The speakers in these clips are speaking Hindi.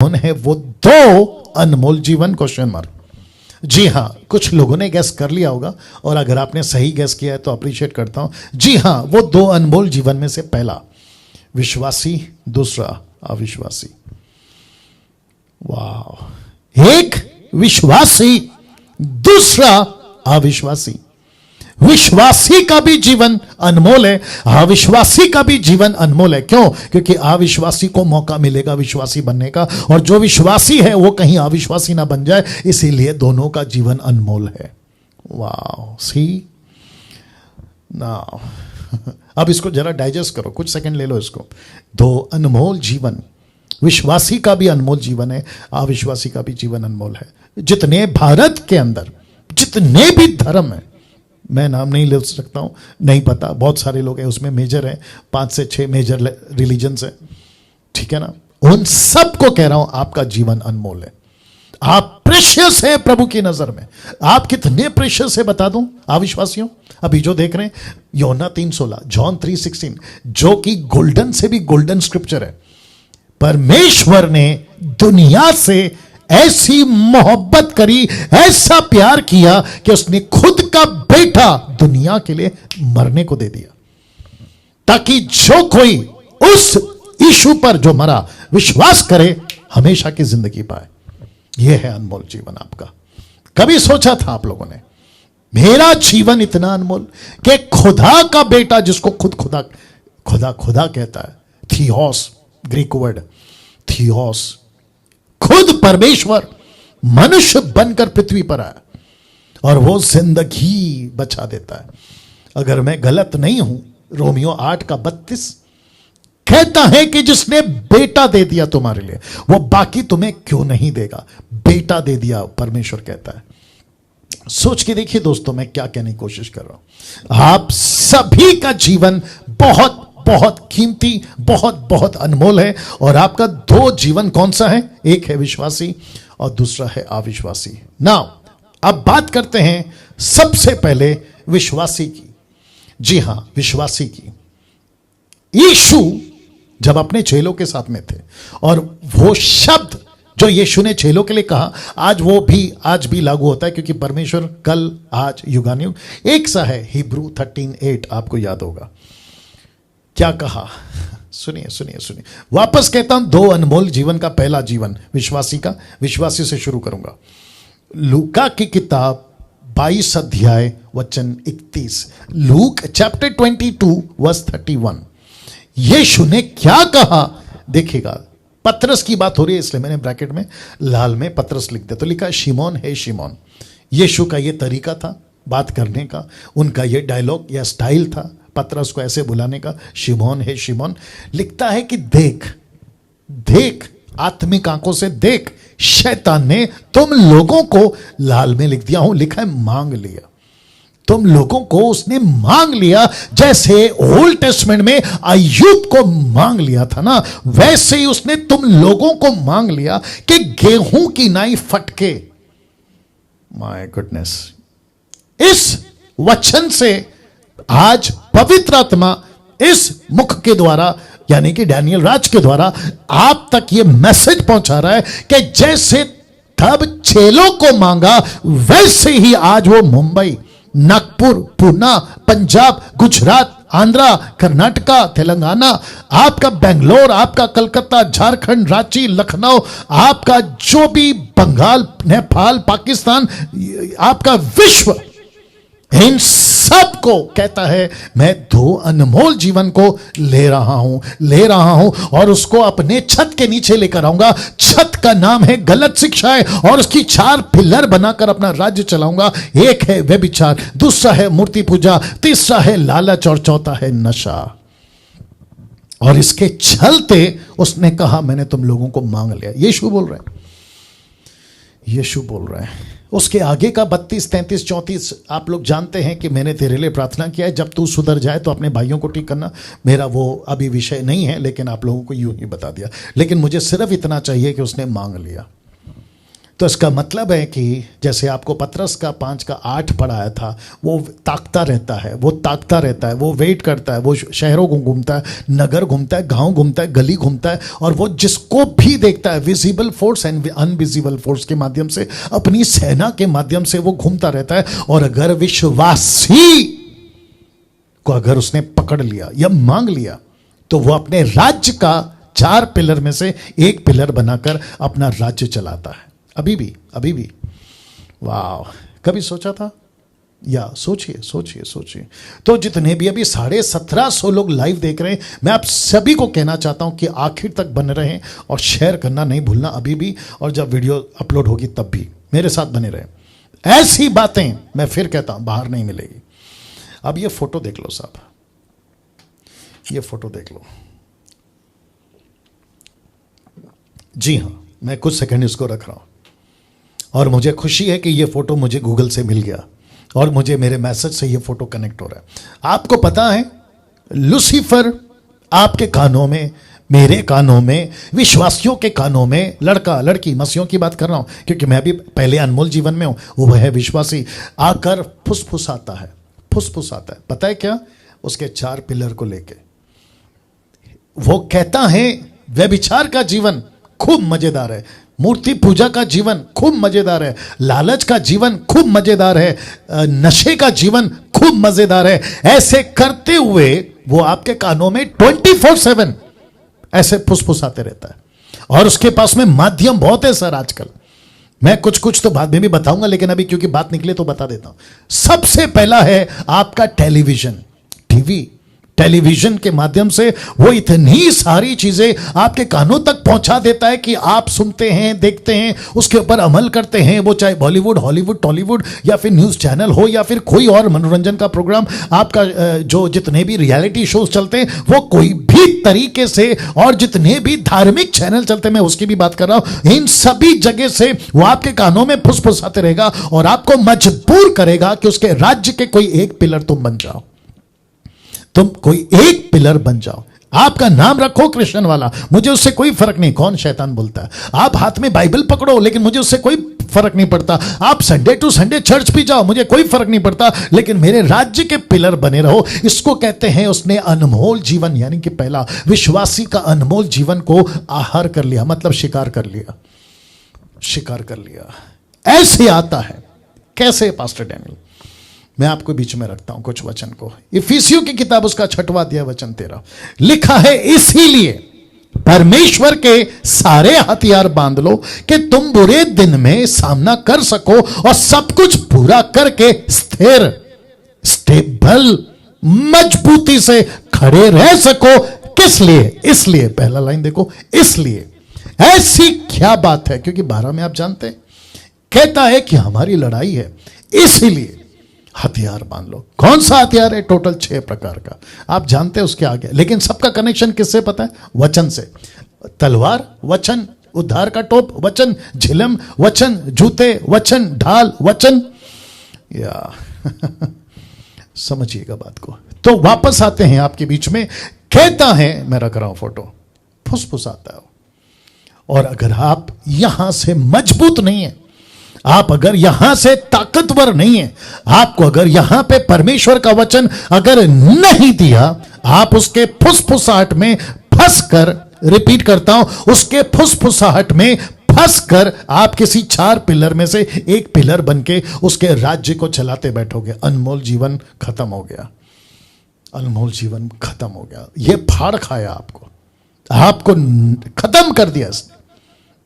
कौन है वो दो अनमोल जीवन? Question mark. जी हां, कुछ लोगों ने गैस कर लिया होगा और अगर आपने सही गैस किया है तो अप्रिशिएट करता हूं। जी हां, वो दो अनमोल जीवन में से पहला विश्वासी, दूसरा अविश्वासी। वाह, एक विश्वासी, दूसरा अविश्वासी। विश्वासी का भी जीवन अनमोल है, अविश्वासी का भी जीवन अनमोल है। क्यों? क्योंकि अविश्वासी को मौका मिलेगा विश्वासी बनने का, और जो विश्वासी है वो कहीं अविश्वासी ना बन जाए, इसीलिए दोनों का जीवन अनमोल है। वाह, सी नाउ अब इसको जरा डाइजेस्ट करो, कुछ सेकंड ले लो इसको। दो अनमोल जीवन, विश्वासी का भी अनमोल जीवन है, अविश्वासी का भी जीवन अनमोल है। जितने भारत के अंदर जितने भी धर्म है, मैं नाम नहीं ले सकता हूं, नहीं पता, बहुत सारे लोग हैं उसमें, मेजर हैं, 5 से 6 मेजर रिलीजन्स हैं, ठीक है ना। उन सबको कह रहा हूं आपका जीवन अनमोल है, आप प्रेशियस है प्रभु की नजर में। आप कितने प्रेशियस है बता दूं अविश्वासियों? अभी जो देख रहे हैं योना 3:16, जॉन 3:16, जो कि गोल्डन से भी गोल्डन स्क्रिप्चर है। परमेश्वर ने दुनिया से ऐसी मोहब्बत करी, ऐसा प्यार किया कि उसने खुद का बेटा दुनिया के लिए मरने को दे दिया, ताकि जो कोई उस यीशु पर जो मरा विश्वास करे हमेशा की जिंदगी पाए। यह है अनमोल जीवन आपका। कभी सोचा था आप लोगों ने मेरा जीवन इतना अनमोल कि खुदा का बेटा, जिसको खुद खुदा खुदा खुदा कहता है, थियोस, ग्रीक वर्ड थियोस, खुद परमेश्वर मनुष्य बनकर पृथ्वी पर आया और वो जिंदगी बचा देता है। अगर मैं गलत नहीं हूं, रोमियो 8:32 कहता है कि जिसने बेटा दे दिया तुम्हारे लिए, वो बाकी तुम्हें क्यों नहीं देगा? बेटा दे दिया, परमेश्वर कहता है। सोच के देखिए दोस्तों, मैं क्या कहने की कोशिश कर रहा हूं। आप सभी का जीवन बहुत बहुत कीमती, बहुत बहुत अनमोल है, और आपका दो जीवन कौन सा है? एक है विश्वासी और दूसरा है अविश्वासी। नाउ अब बात करते हैं सबसे पहले विश्वासी की। जी हां, विश्वासी की। यीशु जब अपने चेलों के साथ में थे, और वो शब्द जो यीशु ने चेलों के लिए कहा, आज भी लागू होता है, क्योंकि परमेश्वर कल, आज, युगानुयुग एक सा है। हिब्रू 13:8 आपको याद होगा क्या कहा? सुनिए सुनिए सुनिए, वापस कहता हूं, दो अनमोल जीवन का पहला जीवन विश्वासी का। विश्वासी से शुरू करूंगा। लूका की किताब 22 अध्याय वचन 31, लूक चैप्टर 22 वर्स 31। यीशु ने क्या कहा देखिएगा। पतरस की बात हो रही है, इसलिए मैंने ब्रैकेट में लाल में पतरस लिख दिया, तो लिखा शिमोन, हे शिमोन। यीशु का यह तरीका था बात करने का, उनका यह डायलॉग या स्टाइल था पतरस को ऐसे बुलाने का, शिमोन, हे शिमोन। लिखता है कि देख देख, आत्मिक आंखों से देख, शैतान ने तुम लोगों को, लाल में लिख दिया हूं, लिखा है मांग लिया। तुम लोगों को उसने मांग लिया, जैसे ओल्ड टेस्टमेंट में अय्यूब को मांग लिया था ना, वैसे ही उसने तुम लोगों को मांग लिया कि गेहूं की नाई फटके। माय गुडनेस, इस वचन से आज पवित्र आत्मा इस मुख के द्वारा, यानी कि डैनियल राज के द्वारा आप तक यह मैसेज पहुंचा रहा है कि जैसे तब चेलों को मांगा, वैसे ही आज वो मुंबई, नागपुर, पूना, पंजाब, गुजरात, आंध्रा, कर्नाटका, तेलंगाना, आपका बेंगलोर, आपका कलकत्ता, झारखंड, रांची, लखनऊ, आपका जो भी बंगाल, नेपाल, पाकिस्तान, आपका विश्व, इन सब को कहता है मैं दो अनमोल जीवन को ले रहा हूं और उसको अपने छत के नीचे लेकर आऊंगा। छत का नाम है गलत शिक्षाएं, और उसकी 4 पिलर बनाकर अपना राज्य चलाऊंगा। एक है व्यभिचार, दूसरा है मूर्ति पूजा, तीसरा है लालच, और चौथा है नशा। और इसके चलते उसने कहा मैंने तुम लोगों को मांग लिया। यीशु बोल रहे हैं। उसके आगे का 32, 33, 34 आप लोग जानते हैं कि मैंने तेरे लिए प्रार्थना किया है, जब तू सुधर जाए तो अपने भाइयों को ठीक करना। मेरा वो अभी विषय नहीं है, लेकिन आप लोगों को यूं ही बता दिया। लेकिन मुझे सिर्फ इतना चाहिए कि उसने मांग लिया। तो इसका मतलब है कि जैसे आपको पतरस का 5:8 पढ़ाया था, वो ताकता रहता है, वो ताकता रहता है, वो वेट करता है, वो शहरों को घूमता है, नगर घूमता है, गांव घूमता है, गली घूमता है, और वो जिसको भी देखता है visible force and invisible force के माध्यम से, अपनी सेना के माध्यम से वो घूमता रहता है। और अगर विश्वासी को अगर उसने पकड़ लिया या मांग लिया, तो वो अपने राज्य का 4 पिलर में से एक पिलर बनाकर अपना राज्य चलाता है। अभी भी वाह, कभी सोचा था? या सोचिए। तो जितने भी अभी 1750 लोग लाइव देख रहे हैं, मैं आप सभी को कहना चाहता हूं कि आखिर तक बने रहें और शेयर करना नहीं भूलना अभी भी, और जब वीडियो अपलोड होगी तब भी मेरे साथ बने रहें। ऐसी बातें मैं फिर कहता हूं बाहर नहीं मिलेगी। अब ये फोटो देख लो साहब, ये फोटो देख लो। जी हां, मैं कुछ सेकंड इसको रख रहा हूं, और मुझे खुशी है कि ये फोटो मुझे गूगल से मिल गया और मुझे मेरे मैसेज से ये फोटो कनेक्ट हो रहा है। आपको पता है, लूसीफर आपके कानों में, मेरे कानों में, विश्वासियों के कानों में, लड़का लड़की मसीहों की बात कर रहा हूं क्योंकि मैं भी पहले अनमोल जीवन में हूं, वो है विश्वासी, आकर फुसफुसाता है। पता है क्या? उसके 4 पिलर को लेके वो कहता है व्यभिचार का जीवन खूब मजेदार है, मूर्ति पूजा का जीवन खूब मजेदार है, लालच का जीवन खूब मजेदार है, नशे का जीवन खूब मजेदार है। ऐसे करते हुए वो आपके कानों में 24/7 ऐसे फुसफुसाते रहता है। और उसके पास में माध्यम बहुत है सर आजकल। मैं कुछ तो बाद में भी बताऊंगा, लेकिन अभी क्योंकि बात निकले तो बता देता हूं। सबसे पहला है आपका टेलीविजन, टेलीविजन के माध्यम से वो इतनी सारी चीजें आपके कानों तक पहुंचा देता है कि आप सुनते हैं, देखते हैं, उसके ऊपर अमल करते हैं। वो चाहे बॉलीवुड, हॉलीवुड, टॉलीवुड या फिर न्यूज चैनल हो या फिर कोई और मनोरंजन का प्रोग्राम, आपका जो जितने भी रियलिटी शोज चलते हैं वो कोई भी तरीके से, और जितने भी धार्मिक चैनल चलते हैं, मैं उसकी भी बात कर रहा हूं, इन सभी जगह से वो आपके कानों में फुसफुसाते रहेगा और आपको मजबूर करेगा कि उसके राज्य के कोई एक पिलर तुम बन जाओ, तुम कोई एक पिलर बन जाओ। आपका नाम रखो क्रिश्चियन वाला, मुझे उससे कोई फर्क नहीं कौन शैतान बोलता है। आप हाथ में बाइबल पकड़ो, लेकिन मुझे उससे कोई फर्क नहीं पड़ता। आप संडे टू संडे चर्च भी जाओ, मुझे कोई फर्क नहीं पड़ता, लेकिन मेरे राज्य के पिलर बने रहो। इसको कहते हैं उसने अनमोल जीवन, यानी कि पहला विश्वासी का अनमोल जीवन को आहार कर लिया, मतलब शिकार कर लिया। ऐसे आता है कैसे पास्टर डैनियल? मैं आपको बीच में रखता हूं कुछ वचन को। इफिसियों की किताब उसका 6वां अध्याय वचन 13 लिखा है, इसीलिए परमेश्वर के सारे हथियार बांध लो कि तुम बुरे दिन में सामना कर सको और सब कुछ पूरा करके स्थिर, स्टेबल, मजबूती से खड़े रह सको। किस लिए? इसलिए, पहला लाइन देखो, इसलिए। ऐसी क्या बात है? क्योंकि 12 में आप जानते हैं, कहता है कि हमारी लड़ाई है, इसीलिए हथियार बांध लो। कौन सा हथियार है? टोटल 6 प्रकार का, आप जानते हैं उसके आगे, लेकिन सबका कनेक्शन किससे पता है? वचन से। तलवार वचन, उद्धार का टोप वचन, झिलम वचन, जूते वचन, ढाल वचन, या समझिएगा बात को। तो वापस आते हैं आपके बीच में, कहता है, मैं रख रहा हूं फोटो, फुसफुसाता है। और अगर आप यहां से मजबूत नहीं है, आप अगर यहां से ताकतवर नहीं है, आपको अगर यहां पे परमेश्वर का वचन अगर नहीं दिया, आप उसके फुसफुसाहट में फंसकर, रिपीट करता हूं, उसके फुसफुसाहट में फंसकर आप किसी 4 पिलर में से एक पिलर बनके उसके राज्य को चलाते बैठोगे। अनमोल जीवन खत्म हो गया, अनमोल जीवन खत्म हो गया। यह फाड़ खाया आपको खत्म कर दिया इसने।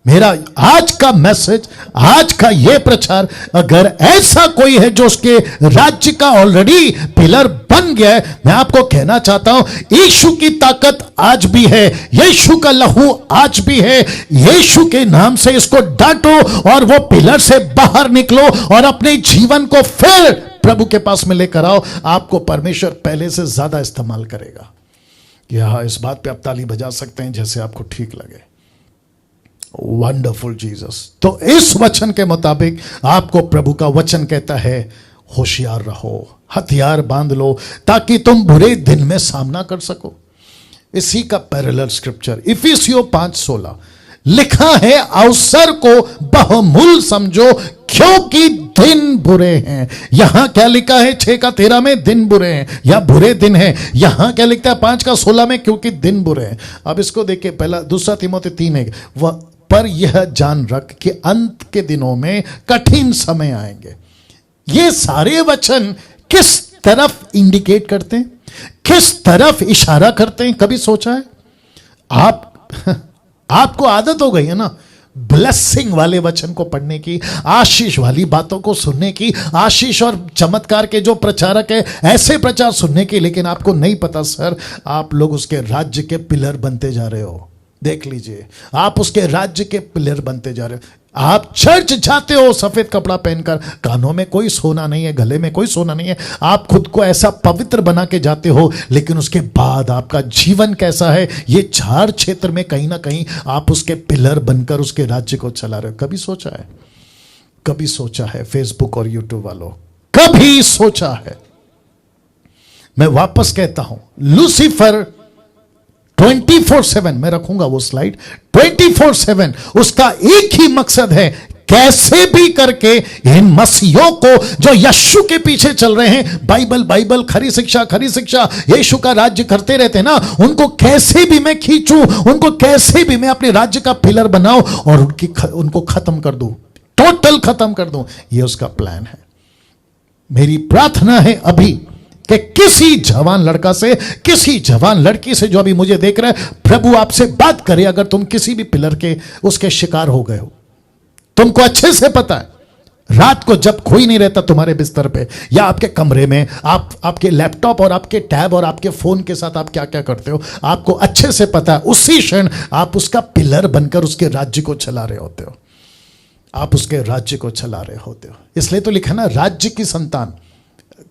मेरा आज का मैसेज, आज का यह प्रचार, अगर ऐसा कोई है जो उसके राज्य का ऑलरेडी पिलर बन गया है, मैं आपको कहना चाहता हूं, यीशु की ताकत आज भी है, यीशु का लहू आज भी है। यीशु के नाम से इसको डांटो और वो पिलर से बाहर निकलो और अपने जीवन को फिर प्रभु के पास में लेकर आओ। आपको परमेश्वर पहले से ज्यादा इस्तेमाल करेगा। यहां इस बात पे आप ताली बजा सकते हैं जैसे आपको ठीक लगे। Wonderful Jesus. तो इस वचन के मुताबिक आपको प्रभु का वचन कहता है, होशियार रहो, हथियार बांध लो ताकि तुम बुरे दिन में सामना कर सको। इसी का पैरेलल स्क्रिप्चर इफिसियों 5:16, लिखा है अवसर को बहुमूल्य समझो क्योंकि दिन बुरे हैं। यहां क्या लिखा है 6:13 में? दिन बुरे हैं या बुरे दिन हैं। यहां क्या लिखता है 5:16 में? क्योंकि दिन बुरे हैं। अब इसको देखिए, पहला 2 तीमोथी 3:1, वह पर यह जान रख कि अंत के दिनों में कठिन समय आएंगे। ये सारे वचन किस तरफ इंडिकेट करते हैं, किस तरफ इशारा करते हैं? कभी सोचा है? आपको आदत हो गई है ना ब्लेसिंग वाले वचन को पढ़ने की, आशीष वाली बातों को सुनने की, आशीष और चमत्कार के जो प्रचारक है ऐसे प्रचार सुनने की, लेकिन आपको नहीं पता सर, आप लोग उसके राज्य के पिलर बनते जा रहे हो। देख लीजिए, आप उसके राज्य के पिलर बनते जा रहे हो। आप चर्च जाते हो सफेद कपड़ा पहनकर, कानों में कोई सोना नहीं है, गले में कोई सोना नहीं है, आप खुद को ऐसा पवित्र बना के जाते हो, लेकिन उसके बाद आपका जीवन कैसा है, ये 4 क्षेत्र में कहीं ना कहीं आप उसके पिलर बनकर उसके राज्य को चला रहे हो। कभी सोचा है? कभी सोचा है? फेसबुक और यूट्यूब वालों, कभी सोचा है? मैं वापस कहता हूं, लूसीफर 24/7, मैं रखूंगा वो स्लाइड, 24/7 उसका एक ही मकसद है, कैसे भी करके इन मसीहों को जो यीशु के पीछे चल रहे हैं, बाइबल बाइबल, खरी शिक्षा यीशु का राज्य करते रहते हैं ना, उनको कैसे भी मैं खींचूं, उनको कैसे भी मैं अपने राज्य का पिलर बनाऊं और उनको खत्म कर दूं, टोटल खत्म कर दूं। ये उसका प्लान है। मेरी प्रार्थना है अभी कि किसी जवान लड़का से, किसी जवान लड़की से जो अभी मुझे देख रहे हैं, प्रभु आपसे बात करे। अगर तुम किसी भी पिलर के उसके शिकार हो गए हो, तुमको अच्छे से पता है रात को जब कोई नहीं रहता तुम्हारे बिस्तर पे या आपके कमरे में, आपके लैपटॉप और आपके टैब और आपके फोन के साथ आप क्या क्या करते हो, आपको अच्छे से पता है। उसी क्षण आप उसका पिलर बनकर उसके राज्य को चला रहे होते हो, आप उसके राज्य को चला रहे होते हो। इसलिए तो लिखा ना, राज्य की संतान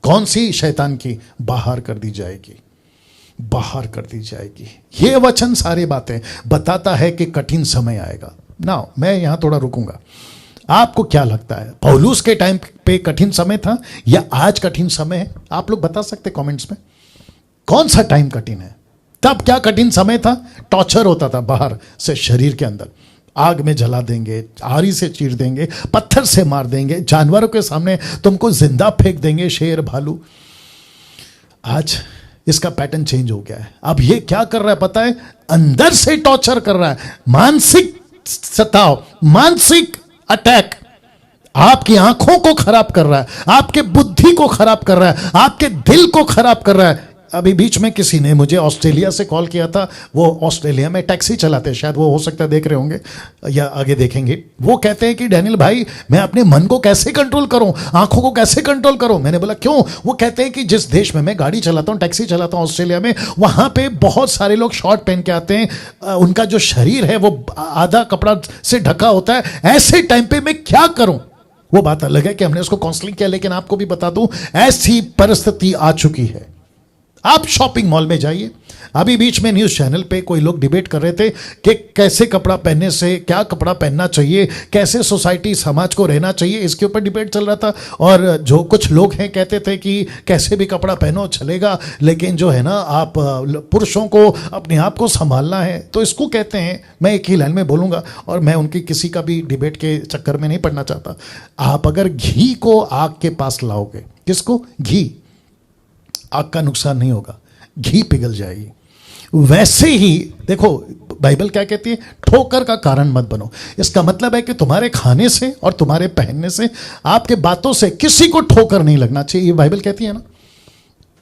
कौन सी? शैतान की, बाहर कर दी जाएगी, बाहर कर दी जाएगी। ये वचन सारी बातें बताता है कि कठिन समय आएगा ना। मैं यहां थोड़ा रुकूंगा। आपको क्या लगता है, पौलुस के टाइम पे कठिन समय था या आज कठिन समय है? आप लोग बता सकते कमेंट्स में, कौन सा टाइम कठिन है? तब क्या कठिन समय था? टॉर्चर होता था बाहर से शरीर के अंदर, आग में जला देंगे, आरी से चीर देंगे, पत्थर से मार देंगे, जानवरों के सामने तुमको जिंदा फेंक देंगे, शेर भालू। आज इसका पैटर्न चेंज हो गया है। अब ये क्या कर रहा है पता है? अंदर से टॉर्चर कर रहा है, मानसिक सताव, मानसिक अटैक, आपकी आंखों को खराब कर रहा है, आपके बुद्धि को खराब कर रहा है, आपके दिल को खराब कर रहा है। अभी बीच में किसी ने मुझे ऑस्ट्रेलिया से कॉल किया था, वो ऑस्ट्रेलिया में टैक्सी चलाते हैं, शायद वो हो सकता है देख रहे होंगे या आगे देखेंगे। वो कहते हैं कि डैनियल भाई, मैं अपने मन को कैसे कंट्रोल करूं, आंखों को कैसे कंट्रोल करूं? मैंने बोला क्यों? वो कहते हैं कि जिस देश में मैं गाड़ी चलाता हूं, टैक्सी चलाता हूं ऑस्ट्रेलिया में, वहां पे बहुत सारे लोग शॉर्ट पहन के आते हैं, उनका जो शरीर है वो आधा कपड़ा से ढका होता है। ऐसे टाइम पे मैं क्या करूं? वो बात अलग है कि हमने उसको काउंसलिंग किया, लेकिन आपको भी बता दूं ऐसी परिस्थिति आ चुकी है। आप शॉपिंग मॉल में जाइए, अभी बीच में न्यूज़ चैनल पे कोई लोग डिबेट कर रहे थे कि कैसे कपड़ा पहनने से, क्या कपड़ा पहनना चाहिए, कैसे सोसाइटी समाज को रहना चाहिए, इसके ऊपर डिबेट चल रहा था। और जो कुछ लोग हैं कहते थे कि कैसे भी कपड़ा पहनो चलेगा, लेकिन जो है ना, आप पुरुषों को अपने आप को संभालना है। तो इसको कहते हैं, मैं एक ही लाइन में बोलूँगा और मैं उनकी किसी का भी डिबेट के चक्कर में नहीं पड़ना चाहता। आप अगर घी को आग के पास लाओगे, किसको? घी, आग का नुकसान नहीं होगा, घी पिघल जाएगी। वैसे ही देखो बाइबल क्या कहती है, ठोकर का कारण मत बनो। इसका मतलब है कि तुम्हारे खाने से और तुम्हारे पहनने से, आपके बातों से किसी को ठोकर नहीं लगना चाहिए, ये बाइबल कहती है ना।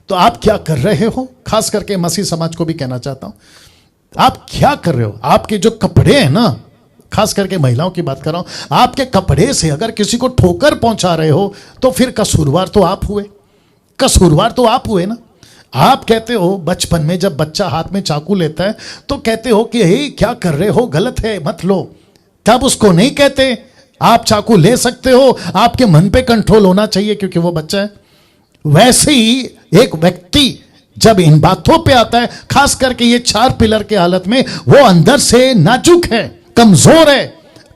तो आप क्या कर रहे हो? खास करके मसीह समाज को भी कहना चाहता हूं, आप क्या कर रहे हो? आपके जो कपड़े हैं ना, खास करके महिलाओं की बात कर रहा हूं, आपके कपड़े से अगर किसी को ठोकर पहुंचा रहे हो तो फिर कसूरवार तो आप हुए, कसूरवार तो आप हुए ना। आप कहते हो बचपन में जब बच्चा हाथ में चाकू लेता है तो कहते हो कि हे क्या कर रहे हो, गलत है, मत लो। तब उसको नहीं कहते आप चाकू ले सकते हो, आपके मन पे कंट्रोल होना चाहिए क्योंकि वो बच्चा है। वैसे ही एक व्यक्ति जब इन बातों पे आता है, खास करके ये 4 पिलर के हालत में, वो अंदर से नाजुक है, कमजोर है,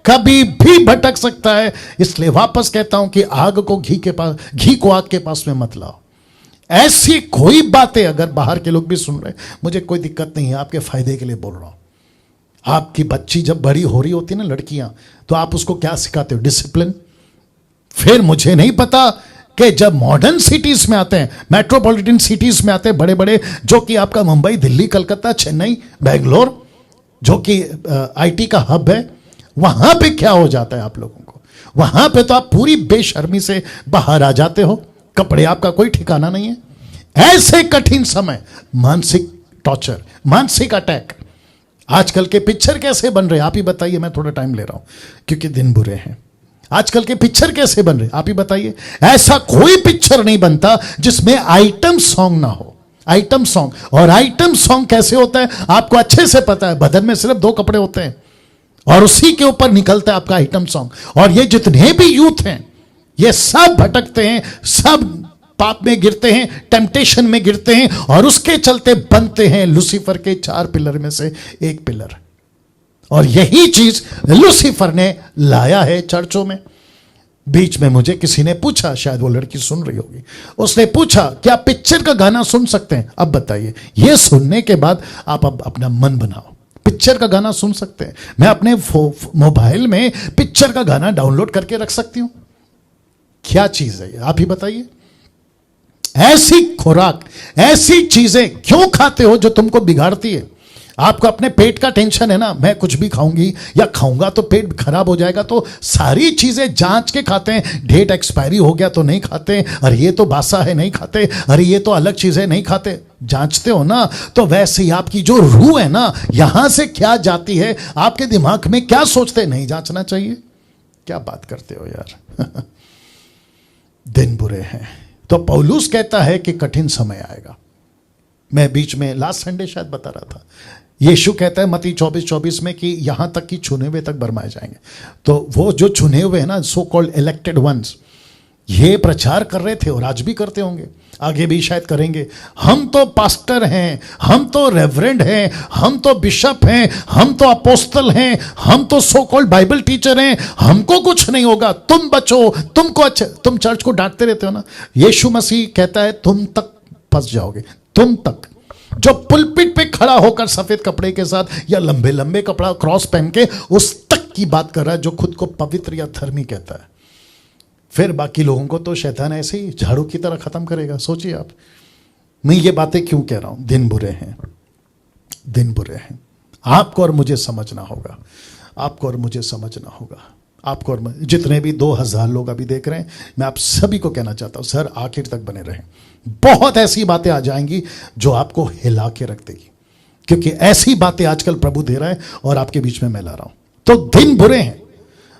कभी भी भटक सकता है। इसलिए वापस कहता हूं कि आग को घी को आग के पास में मत लाओ। ऐसी कोई बातें अगर बाहर के लोग भी सुन रहे, मुझे कोई दिक्कत नहीं है, आपके फायदे के लिए बोल रहा हूं। आपकी बच्ची जब बड़ी हो रही होती है ना, लड़कियां, तो आप उसको क्या सिखाते हो? डिसिप्लिन। फिर मुझे नहीं पता कि जब मॉडर्न सिटीज में आते हैं, मेट्रोपॉलिटन सिटीज में आते हैं, बड़े बड़े, जो कि आपका मुंबई, दिल्ली, कलकत्ता, चेन्नई, बेंगलोर, जो कि आईटी का हब है, वहां पे क्या हो जाता है आप लोगों को? वहां पे तो आप पूरी बेशर्मी से बाहर आ जाते हो, कपड़े आपका कोई ठिकाना नहीं है। ऐसे कठिन समय, मानसिक टॉर्चर, मानसिक अटैक। आजकल के पिक्चर कैसे बन रहे हैं आप ही बताइए। मैं थोड़ा टाइम ले रहा हूं क्योंकि दिन बुरे हैं। आजकल के पिक्चर कैसे बन रहे आप ही बताइए। ऐसा कोई पिक्चर नहीं बनता जिसमें आइटम सॉन्ग ना हो। आइटम सॉन्ग, और आइटम सॉन्ग कैसे होता है आपको अच्छे से पता है। बदन में सिर्फ 2 कपड़े होते हैं और उसी के ऊपर निकलता है आपका आइटम सॉन्ग। और ये जितने भी यूथ हैं, ये सब भटकते हैं, सब पाप में गिरते हैं, टेम्पटेशन में गिरते हैं, और उसके चलते बनते हैं लूसीफर के 4 पिलर में से एक पिलर। और यही चीज लूसीफर ने लाया है चर्चों में। बीच में मुझे किसी ने पूछा, शायद वो लड़की सुन रही होगी, उसने पूछा क्या पिक्चर का गाना सुन सकते हैं? अब बताइए, ये सुनने के बाद आप अब अपना मन बनाओ, पिक्चर का गाना सुन सकते हैं। मैं अपने मोबाइल में पिक्चर का गाना डाउनलोड करके रख सकती हूं। क्या चीज है ये आप ही बताइए। ऐसी खुराक, ऐसी चीजें क्यों खाते हो जो तुमको बिगाड़ती है? आपको अपने पेट का टेंशन है ना, मैं कुछ भी खाऊंगी या खाऊंगा तो पेट खराब हो जाएगा, तो सारी चीजें जांच के खाते हैं। डेट एक्सपायरी हो गया तो नहीं खाते, अरे ये तो बासा है नहीं खाते, अरे ये तो अलग चीजें नहीं खाते। जांचते हो ना। तो वैसे ही आपकी जो रूह है ना, यहां से क्या जाती है, आपके दिमाग में क्या सोचते, नहीं जांचना चाहिए? क्या बात करते हो यार। दिन बुरे हैं। तो पौलुस कहता है कि कठिन समय आएगा। मैं बीच में लास्ट संडे शायद बता रहा था, यीशु कहता है मत्ती 24:24 में कि यहां तक कि चुने हुए तक भरमाए जाएंगे। तो वो जो चुने हुए हैं ना, सो कॉल्ड इलेक्टेड वंस, ये प्रचार कर रहे थे और आज भी करते होंगे, आगे भी शायद करेंगे। हम तो पास्टर हैं, हम तो रेवरेंड हैं, हम तो बिशप हैं, हम तो अपोस्टल हैं, हम तो सो कॉल्ड बाइबल टीचर हैं, हमको कुछ नहीं होगा, तुम बचो, तुमको अच्छा। तुम चर्च को डांटते रहते हो ना, यीशु मसीह कहता है तुम तक फंस जाओगे, तुम तक। जो पुलपिट पे खड़ा होकर सफेद कपड़े के साथ या लंबे लंबे कपड़ा क्रॉस पहन के उस तक की बात कर रहा है जो खुद को पवित्र या धर्मी कहता है। फिर बाकी लोगों को तो शैतान ऐसे ही झाड़ू की तरह खत्म करेगा। सोचिए आप, मैं ये बातें क्यों कह रहा हूं? दिन बुरे हैं, दिन बुरे हैं। आपको और मुझे समझना होगा, आपको और मुझे समझना होगा, आपको और जितने भी 2000 लोग अभी देख रहे हैं, मैं आप सभी को कहना चाहता हूं सर आखिर तक बने रहें। बहुत ऐसी बातें आ जाएंगी जो आपको हिला के रख देगी, क्योंकि ऐसी बातें आजकल प्रभु दे रहा है और आपके बीच में मैं ला रहा हूं। तो दिन बुरे हैं।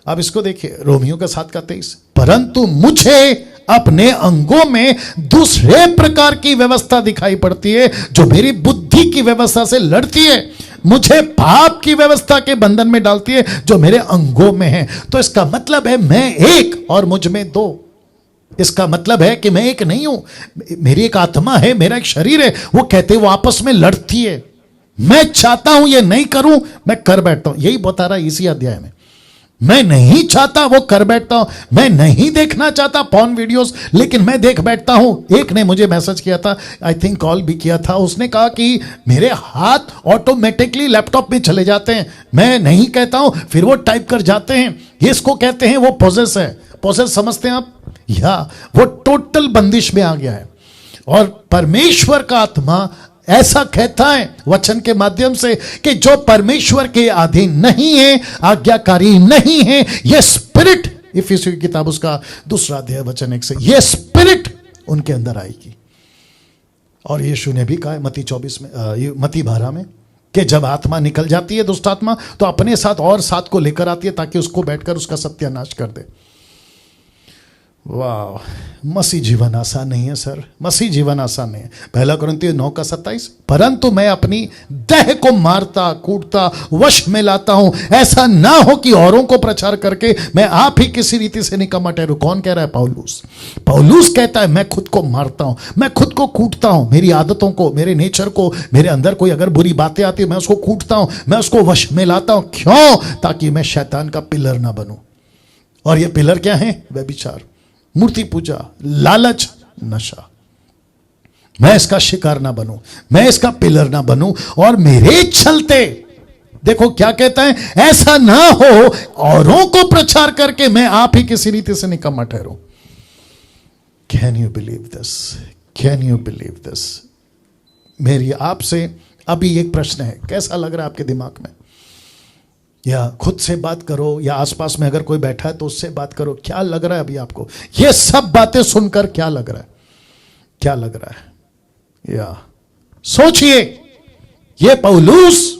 अब इसको देखिए, रोमियो का 7:23, परंतु मुझे अपने अंगों में दूसरे प्रकार की व्यवस्था दिखाई पड़ती है जो मेरी बुद्धि की व्यवस्था से लड़ती है, मुझे पाप की व्यवस्था के बंधन में डालती है जो मेरे अंगों में है। तो इसका मतलब है मैं एक और मुझ में 2। इसका मतलब है कि मैं एक नहीं हूं, मेरी एक आत्मा है, मेरा एक शरीर है। वो कहते वो आपस में लड़ती है। मैं चाहता हूं ये नहीं करूं, मैं कर बैठता हूं। यही बता रहा है इसी अध्याय में। मैं नहीं चाहता वो कर बैठता हूं। मैं नहीं देखना चाहता पॉर्न वीडियोस, लेकिन मैं देख बैठता हूं। एक ने मुझे मैसेज किया था, आई थिंक कॉल भी किया था, उसने कहा कि मेरे हाथ ऑटोमेटिकली लैपटॉप में चले जाते हैं, मैं नहीं कहता हूं, फिर वो टाइप कर जाते हैं। इसको कहते हैं वो पोजेस है। पोजेस समझते हैं आप? या वो टोटल बंदिश में आ गया है। और परमेश्वर का आत्मा ऐसा कहता है वचन के माध्यम से कि जो परमेश्वर के अधीन नहीं है, आज्ञाकारी नहीं है, ये स्पिरिट, इफिसियों की किताब उसका 2 अध्याय वचन 1 से, ये स्पिरिट उनके अंदर आएगी। और यीशु ने भी कहा मत्ती 24 में, मत्ती 12 में, कि जब आत्मा निकल जाती है दुष्ट आत्मा, तो अपने साथ और 7 को लेकर आती है ताकि उसको बैठकर उसका सत्यानाश कर दे। वाह, मसीह जीवन आसान नहीं है सर, मसीह जीवन आसान नहीं है। 1 कुरिन्थियों 9:27, परंतु मैं अपनी देह को मारता कूटता वश में लाता हूं, ऐसा ना हो कि औरों को प्रचार करके मैं आप ही किसी रीति से निकम्मा ठहरूं। कौन कह रहा है? पौलुस। पौलुस कहता है मैं खुद को मारता हूं, मैं खुद को कूटता हूं, मेरी आदतों को, मेरे नेचर को, मेरे अंदर कोई अगर बुरी बातें आती है मैं उसको कूटता हूं, मैं उसको वश में लाता हूं। क्यों? ताकि मैं शैतान का पिलर ना बनूं। और ये पिलर क्या है? व्यभिचार, मूर्ति पूजा, लालच, नशा। मैं इसका शिकार ना बनूं, मैं इसका पिलर ना बनूं, और मेरे चलते देखो क्या कहता है, ऐसा ना हो औरों को प्रचार करके मैं आप ही किसी रीति से निकम्मा ठहरूं। Can you believe this? Can you believe this? मेरी आपसे अभी एक प्रश्न है, कैसा लग रहा है आपके दिमाग में? या खुद से बात करो, या आसपास में अगर कोई बैठा है तो उससे बात करो। क्या लग रहा है अभी आपको? ये सब बातें सुनकर क्या लग रहा है? क्या लग रहा है? या सोचिए, ये पौलुस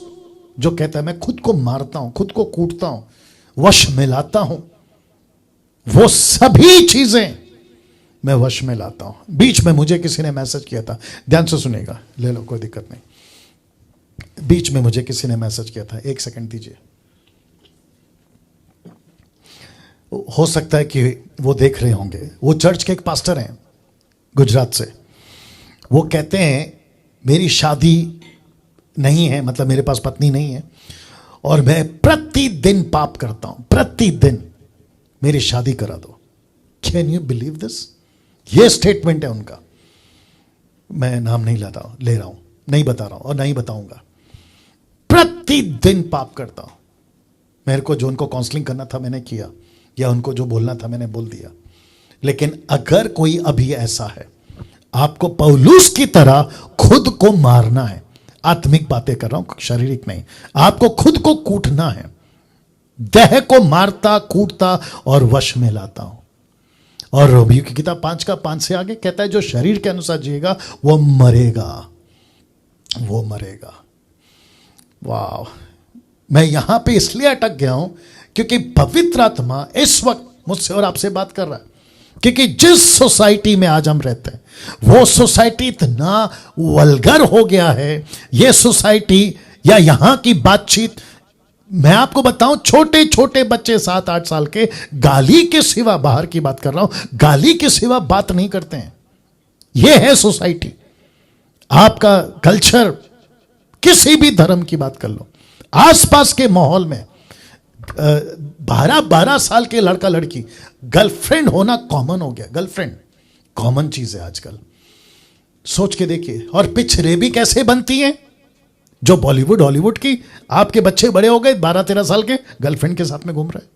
जो कहता है मैं खुद को मारता हूं, खुद को कूटता हूं, वश में लाता हूं, वो सभी चीजें मैं वश में लाता हूं। बीच में मुझे किसी ने मैसेज किया था, ध्यान से सुनेगा, ले लो कोई दिक्कत नहीं। बीच में मुझे किसी ने मैसेज किया था, एक सेकंड दीजिए। हो सकता है कि वो देख रहे होंगे। वो चर्च के एक पास्टर हैं गुजरात से। वो कहते हैं मेरी शादी नहीं है, मतलब मेरे पास पत्नी नहीं है, और मैं प्रतिदिन पाप करता हूं, प्रतिदिन, मेरी शादी करा दो। Can you believe this? ये स्टेटमेंट है उनका। मैं नाम नहीं ले रहा हूं, नहीं बता रहा हूं और नहीं बताऊंगा। प्रतिदिन पाप करता हूं। मेरे को जो उनको काउंसलिंग करना था मैंने किया, या उनको जो बोलना था मैंने बोल दिया। लेकिन अगर कोई अभी ऐसा है, आपको पौलुस की तरह खुद को मारना है, आत्मिक बातें कर रहा हूं, शारीरिक नहीं, आपको खुद को कूटना है, देह को मारता कूटता और वश में लाता हूं। और रोमियो की किताब 5 से आगे कहता है जो शरीर के अनुसार जिएगा वो मरेगा, वो मरेगा। वाह! मैं यहां पे इसलिए अटक गया हूं क्योंकि पवित्र आत्मा इस वक्त मुझसे और आपसे बात कर रहा है। क्योंकि जिस सोसाइटी में आज हम रहते हैं, वो सोसाइटी इतना वल्गर हो गया है। ये सोसाइटी या यहां की बातचीत, मैं आपको बताऊं, छोटे छोटे बच्चे 7-8 साल के गाली के सिवा, बाहर की बात कर रहा हूं, गाली के सिवा बात नहीं करते हैं। ये है सोसाइटी। आपका कल्चर, किसी भी धर्म की बात कर लो, आसपास के माहौल में 12 साल के लड़का लड़की, गर्लफ्रेंड होना कॉमन हो गया। गर्लफ्रेंड कॉमन चीज है आजकल। सोच के देखिए। और पिक्चरें भी कैसे बनती हैं, जो बॉलीवुड हॉलीवुड की। आपके बच्चे बड़े हो गए, 12-13 साल के, गर्लफ्रेंड के साथ में घूम रहे,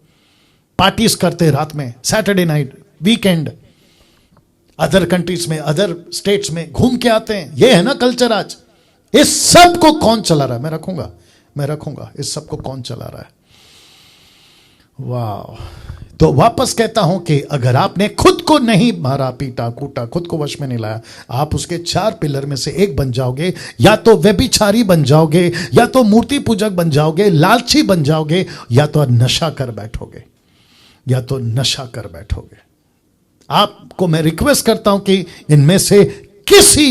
पार्टीज करते रात में, Saturday night, weekend, other countries में, अदर स्टेट्स में घूम के आते हैं। ये है ना कल्चर आज। इस सब को कौन चला रहा है? मैं रखूंगा इस सब को कौन चला रहा है? वाह! तो वापस कहता हूं कि अगर आपने खुद को नहीं मारा, पीटा, कूटा, खुद को वश में नहीं लाया, आप उसके 4 पिलर में से एक बन जाओगे। या तो व्यभिचारी बन जाओगे, या तो मूर्ति पूजक बन जाओगे, लालची बन जाओगे, या तो नशा कर बैठोगे, या तो नशा कर बैठोगे। आपको मैं रिक्वेस्ट करता हूं कि इनमें से किसी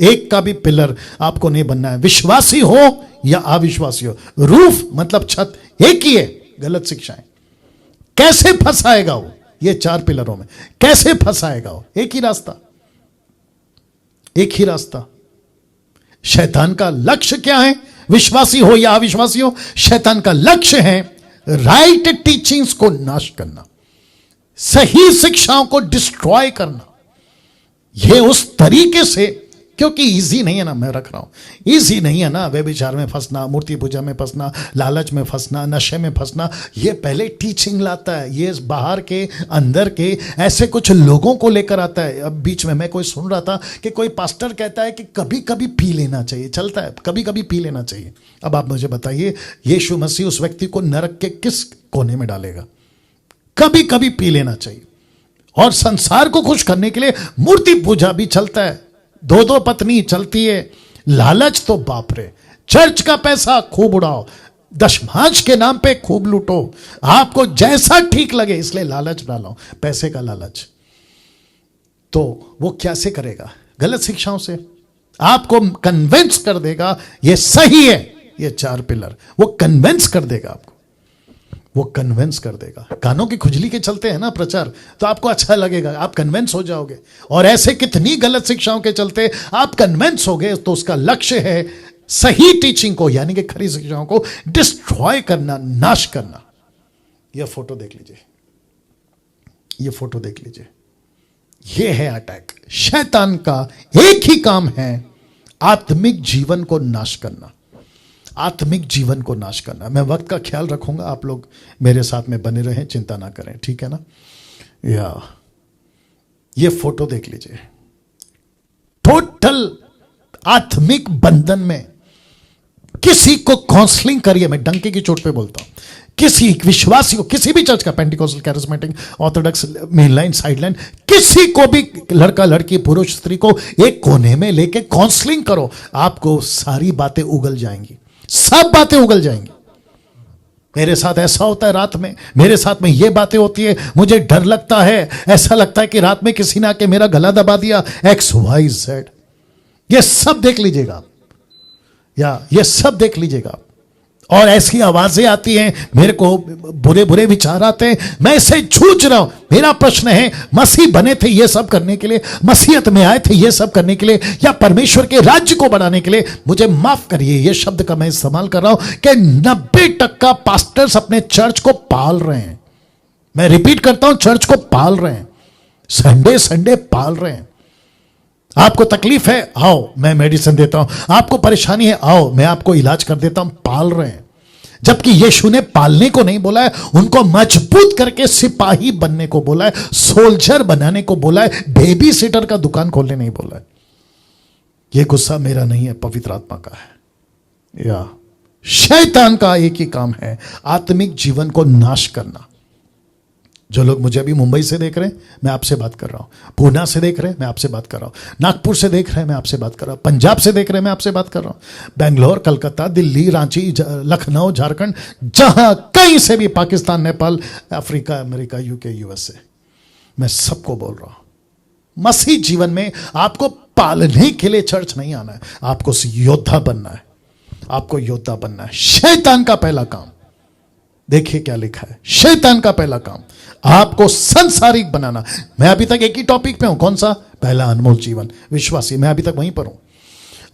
एक का भी पिलर आपको नहीं बनना है। विश्वासी हो या अविश्वासी हो, रूफ मतलब छत एक ही है। गलत शिक्षाएं कैसे फंसाएगा वो? ये 4 पिलरों में कैसे फंसाएगा वो? एक ही रास्ता, एक ही रास्ता। शैतान का लक्ष्य क्या है? विश्वासी हो या अविश्वासी हो, शैतान का लक्ष्य है राइट टीचिंग्स को नाश करना, सही शिक्षाओं को डिस्ट्रॉय करना। यह उस तरीके से, क्योंकि इजी नहीं है ना, मैं रख रहा हूं, इजी नहीं है ना व्यभिचार में फंसना, मूर्ति पूजा में फंसना, लालच में फंसना, नशे में फंसना। ये पहले टीचिंग लाता है, ये बाहर के अंदर के ऐसे कुछ लोगों को लेकर आता है। अब बीच में मैं कोई सुन रहा था कि कोई पास्टर कहता है कि कभी कभी पी लेना चाहिए, चलता है, कभी कभी पी लेना चाहिए। अब आप मुझे बताइए, यीशु मसीह उस व्यक्ति को नरक के किस कोने में डालेगा? कभी कभी पी लेना चाहिए। और संसार को खुश करने के लिए मूर्ति पूजा भी चलता है, 2-2 पत्नी चलती है, लालच तो बाप रे, चर्च का पैसा खूब उड़ाओ, दशमांश के नाम पे खूब लूटो, आपको जैसा ठीक लगे, इसलिए लालच डालो, पैसे का लालच। तो वो कैसे करेगा? गलत शिक्षाओं से आपको कन्विंस कर देगा ये सही है। ये 4 पिलर वो कन्विंस कर देगा आपको, वो कन्विंस कर देगा। कानों की खुजली के चलते हैं ना प्रचार, तो आपको अच्छा लगेगा, आप कन्विंस हो जाओगे। और ऐसे कितनी गलत शिक्षाओं के चलते आप कन्विंस हो गए, तो उसका लक्ष्य है सही टीचिंग को, यानी कि खरी शिक्षाओं को डिस्ट्रॉय करना, नाश करना। यह फोटो देख लीजिए, यह फोटो देख लीजिए, यह है अटैक। शैतान का एक ही काम है आत्मिक जीवन को नाश करना, आत्मिक जीवन को नाश करना। मैं वक्त का ख्याल रखूंगा, आप लोग मेरे साथ में बने रहें, चिंता ना करें, ठीक है ना। या ये फोटो देख लीजिए, टोटल आत्मिक बंधन में। किसी को काउंसलिंग करिए, मैं डंके की चोट पे बोलता हूं, किसी विश्वासी को, किसी भी चर्च का, Pentecostal, charismatic, Orthodox, main line, side line, किसी को भी, लड़का लड़की पुरुष स्त्री को एक कोने में लेके काउंसलिंग करो, आपको सारी बातें उगल जाएंगी, सब बातें उगल जाएंगी। मेरे साथ ऐसा होता है रात में, मेरे साथ में ये बातें होती है, मुझे डर लगता है, ऐसा लगता है कि रात में किसी ने आके मेरा गला दबा दिया, XYZ। ये सब देख लीजिएगा, या ये सब देख लीजिएगा। और ऐसी आवाजें आती हैं, मेरे को बुरे बुरे विचार आते हैं, मैं इससे जूझ रहा हूं। मेरा प्रश्न है, मसीह बने थे ये सब करने के लिए, मसीहत में आए थे ये सब करने के लिए, या परमेश्वर के राज्य को बढ़ाने के लिए? मुझे माफ करिए, ये शब्द का मैं इस्तेमाल कर रहा हूं कि 90% पास्टर्स अपने चर्च को पाल रहे हैं। मैं रिपीट करता हूं, चर्च को पाल रहे हैं, संडे संडे पाल रहे हैं। आपको तकलीफ है, आओ मैं मेडिसिन देता हूं। आपको परेशानी है, आओ मैं आपको इलाज कर देता हूं। पाल रहे हैं, जबकि यीशु ने पालने को नहीं बोला है, उनको मजबूत करके सिपाही बनने को बोला है, सोल्जर बनाने को बोला है, बेबी सिटर का दुकान खोलने नहीं बोला है। यह गुस्सा मेरा नहीं है, पवित्र आत्मा का है। या शैतान का एक ही काम है, आत्मिक जीवन को नाश करना। जो लोग मुझे अभी मुंबई से देख रहे हैं, मैं आपसे बात कर रहा हूं, पूना से देख रहे हैं, मैं आपसे बात कर रहा हूं, नागपुर से देख रहे हैं, मैं आपसे बात कर रहा हूं, पंजाब से देख रहे हैं, मैं आपसे बात कर रहा हूं, बेंगलोर, कलकत्ता, दिल्ली, रांची, लखनऊ, झारखंड, जहां कहीं से भी, Pakistan, Nepal, Africa, America, UK, USA, मैं सबको बोल रहा हूं, मसीह जीवन में आपको पालने के लिए चर्च नहीं आना है, आपको योद्धा बनना है। आपको योद्धा बनना है। शैतान का पहला काम, देखिए क्या लिखा है, शैतान का पहला काम आपको संसारिक बनाना। मैं अभी तक एक ही टॉपिक पे हूं, कौन सा? पहला अनमोल जीवन, विश्वासी, मैं अभी तक वहीं पर हूं।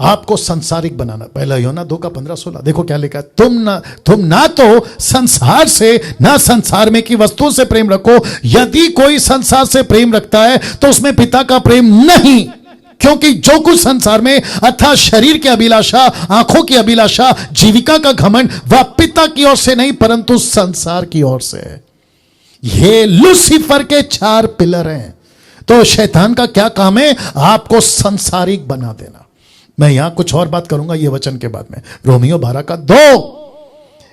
आपको संसारिक बनाना। पहला यूहन्ना 2:15-16 देखो क्या लिखा है, तुम ना तो संसार से, ना संसार में की वस्तुओं से प्रेम रखो, यदि कोई संसार से प्रेम रखता है तो उसमें पिता का प्रेम नहीं, क्योंकि जो कुछ संसार में अर्थात शरीर की अभिलाषा, आंखों की अभिलाषा, जीविका का घमंड, वह पिता की ओर से नहीं परंतु संसार की ओर से है। ये लूसीफर के 4 पिलर हैं। तो शैतान का क्या काम है? आपको संसारिक बना देना। मैं यहां कुछ और बात करूंगा ये वचन के बाद में। रोमियो 12:2,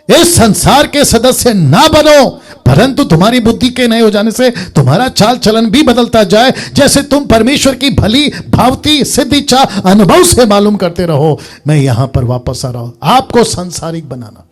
इस संसार के सदस्य ना बनो, परंतु तुम्हारी बुद्धि के नए हो जाने से तुम्हारा चाल चलन भी बदलता जाए, जैसे तुम परमेश्वर की भली भावती सिद्ध इच्छा अनुभव से मालूम करते रहो। मैं यहां पर वापस आ रहा हूं, आपको संसारिक बनाना।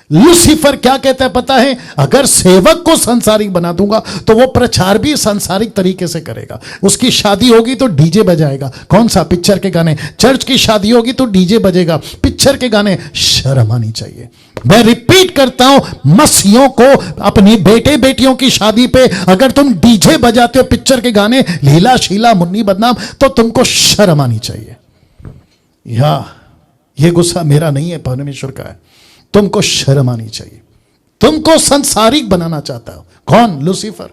लूसीफर क्या कहता है पता है? अगर सेवक को संसारिक बना दूंगा तो वो प्रचार भी संसारिक तरीके से करेगा। उसकी शादी होगी तो डीजे बजाएगा। कौन सा? पिक्चर के गाने। चर्च की शादी होगी तो डीजे बजेगा, पिक्चर के गाने। शर्म आनी चाहिए। मैं रिपीट करता हूं, मसीहों को अपनी बेटे बेटियों की शादी पे अगर तुम डीजे बजाते हो, पिक्चर के गाने, लीला शीला मुन्नी बदनाम, तो तुमको शर्म आनी चाहिए। ये गुस्सा मेरा नहीं है, परमेश्वर का है। तुमको शर्म आनी चाहिए। तुमको संसारिक बनाना चाहता हो। कौन? लूसीफर।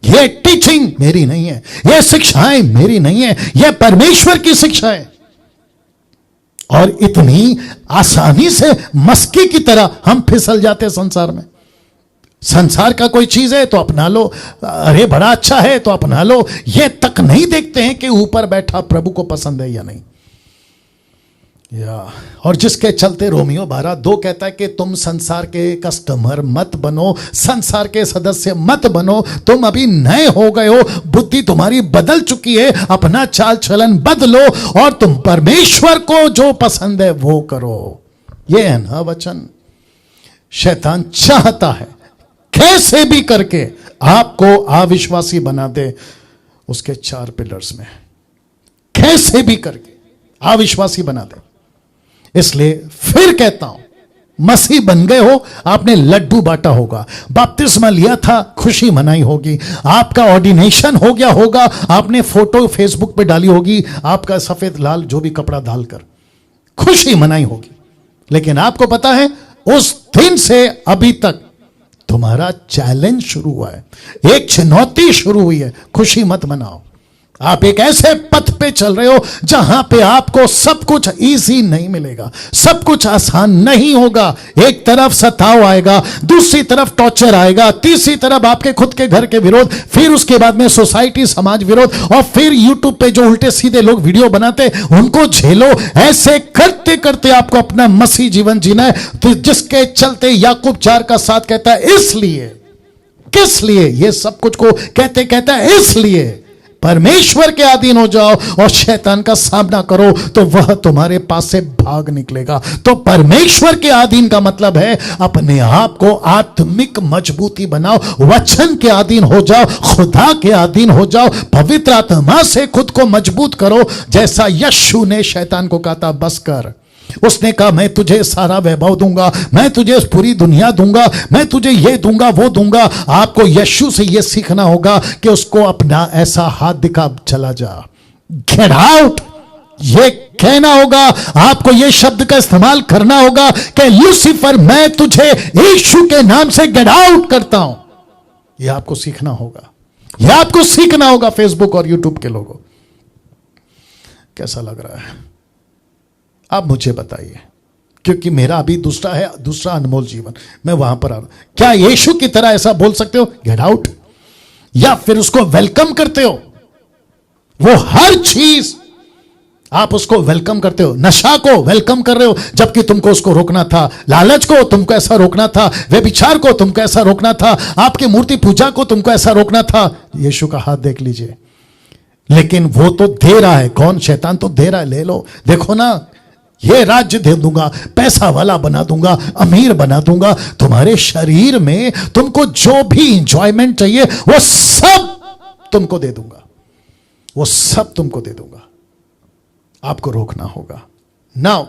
ये टीचिंग मेरी नहीं है, ये शिक्षाएं मेरी नहीं है, ये परमेश्वर की शिक्षा है। और इतनी आसानी से मस्की की तरह हम फिसल जाते हैं संसार में। संसार का कोई चीज है तो अपना लो, अरे बड़ा अच्छा है तो अपना लो। ये तक नहीं देखते हैं कि ऊपर बैठा प्रभु को पसंद है या नहीं। और जिसके चलते रोमियो 12:2 कहता है कि तुम संसार के कस्टमर मत बनो, संसार के सदस्य मत बनो, तुम अभी नए हो गए हो, बुद्धि तुम्हारी बदल चुकी है, अपना चाल चलन बदलो और तुम परमेश्वर को जो पसंद है वो करो। ये है ना वचन। शैतान चाहता है कैसे भी करके आपको अविश्वासी बना दे। उसके 4 पिलर्स में कैसे भी करके अविश्वासी बना दे। इसलिए फिर कहता हूं, मसीह बन गए हो, आपने लड्डू बांटा होगा, बपतिस्मा लिया था, खुशी मनाई होगी, आपका ऑर्डिनेशन हो गया होगा, आपने फोटो फेसबुक पे डाली होगी, आपका सफेद लाल जो भी कपड़ा डालकर खुशी मनाई होगी। लेकिन आपको पता है उस दिन से अभी तक तुम्हारा चैलेंज शुरू हुआ है, एक चुनौती शुरू हुई है। खुशी मत मनाओ। आप एक ऐसे पथ पे चल रहे हो जहां पे आपको सब कुछ इजी नहीं मिलेगा, सब कुछ आसान नहीं होगा। एक तरफ सताव आएगा, दूसरी तरफ टॉर्चर आएगा, तीसरी तरफ आपके खुद के घर के विरोध, फिर उसके बाद में सोसाइटी समाज विरोध, और फिर यूट्यूब पे जो उल्टे सीधे लोग वीडियो बनाते उनको झेलो। ऐसे करते करते आपको अपना मसीह जीवन जीना है। तो जिसके चलते याकूब 4 का 7 कहता है, इसलिए, किस लिए ये सब कुछ को कहते कहता है, इसलिए परमेश्वर के अधीन हो जाओ और शैतान का सामना करो तो वह तुम्हारे पास से भाग निकलेगा। तो परमेश्वर के अधीन का मतलब है अपने आप को आत्मिक मजबूती बनाओ, वचन के अधीन हो जाओ, खुदा के अधीन हो जाओ, पवित्र आत्मा से खुद को मजबूत करो। जैसा यीशु ने शैतान को कहा था, बस कर। उसने कहा, मैं तुझे सारा वैभव दूंगा, मैं तुझे पूरी दुनिया दूंगा, मैं तुझे ये दूंगा वो दूंगा। आपको यीशु से ये सीखना होगा कि उसको अपना ऐसा हाथ दिखा, चला जा, गेट आउट। ये कहना होगा आपको, ये शब्द का इस्तेमाल करना होगा कि लूसीफर, मैं तुझे यीशु के नाम से गेट आउट करता हूं। यह आपको सीखना होगा, यह आपको सीखना होगा। फेसबुक और यूट्यूब के लोगों, कैसा लग रहा है आप मुझे बताइए, क्योंकि मेरा अभी दूसरा अनमोल जीवन, मैं वहां पर आ रहा हूं। क्या यीशु की तरह ऐसा बोल सकते हो, गेट आउट, या फिर उसको वेलकम करते हो? वो हर चीज आप उसको वेलकम करते हो। नशा को वेलकम कर रहे हो जबकि तुमको उसको रोकना था, लालच को तुमको ऐसा रोकना था, व्यभिचार को तुमको ऐसा रोकना था, आपकी मूर्ति पूजा को तुमको ऐसा रोकना था। यीशु का हाथ देख लीजिए, लेकिन वो तो दे रहा है। कौन? शैतान तो दे रहा है, ले लो, देखो ना, ये राज्य दे दूंगा, पैसा वाला बना दूंगा, अमीर बना दूंगा। तुम्हारे शरीर में तुमको जो भी इंजॉयमेंट चाहिए वो सब तुमको दे दूंगा, वो सब तुमको दे दूंगा। आपको रोकना होगा। नाउ